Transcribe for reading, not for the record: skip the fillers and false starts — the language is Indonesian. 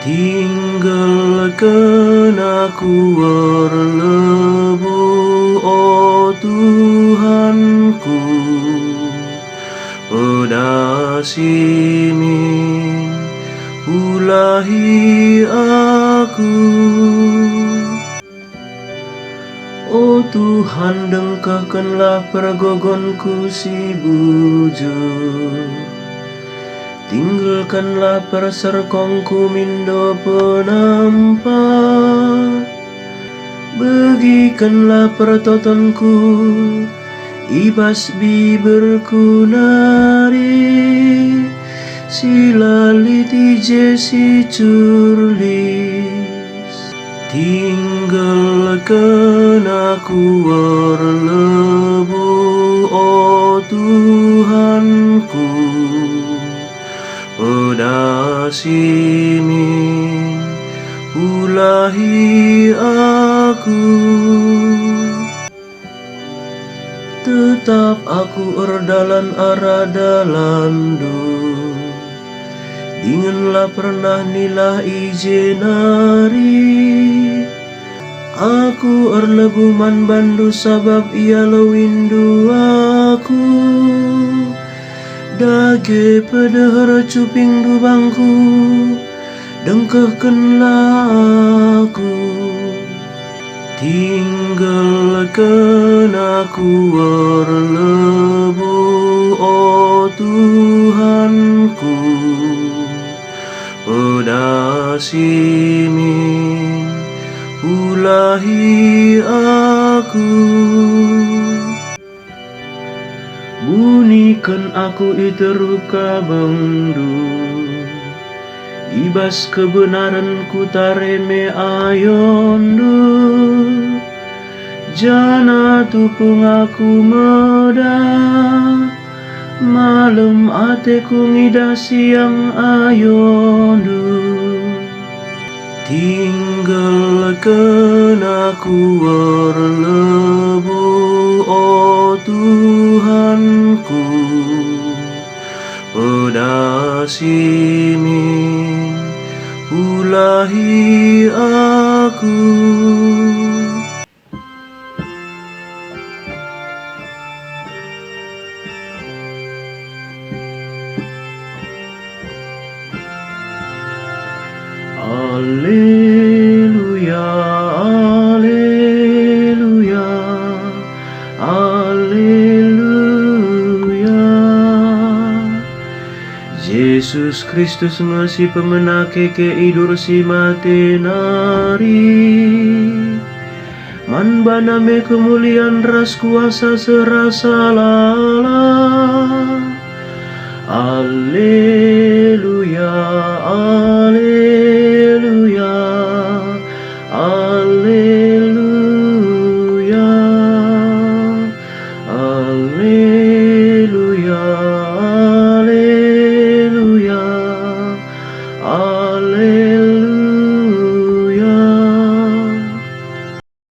Tinggalkan aku berlebuh, oh Tuhanku, pedasimin ulahi aku. Oh Tuhan, dengkahkanlah pergogonku si bujur, tinggalkanlah perserkongku mindo penampat, begikanlah pertotonku, ibas biberku nari, silaliti jesi curlis. Tinggalkan aku berlebuh, oh Tuhanku, pedasimin ulahi aku. Tetap aku erdalan aradalandu, dinganlah pernah nilah ijenari. Aku erlebu man bandu sabab ia lewindu aku, dage pedehar cuping dubangku, dengkahkanlah aku. Tinggalkan aku berlebuh, oh Tuhanku, pedasimin ulahi aku. Bunikan aku iteruka bendu, ibas kebenaranku tareme ayondu, jana tupung aku meda, malam ateku ngida siang ayondu. Tinggalkan aku berlebuh, oh Tuhanku, pedasimin ulahi aku. Alleluia, alleluia, alleluia. Yesus Kristus ngasi pemenake ke idur si mate nari, man baname kemuliaan ras kuasa serasa lala. Alleluia, alleluia.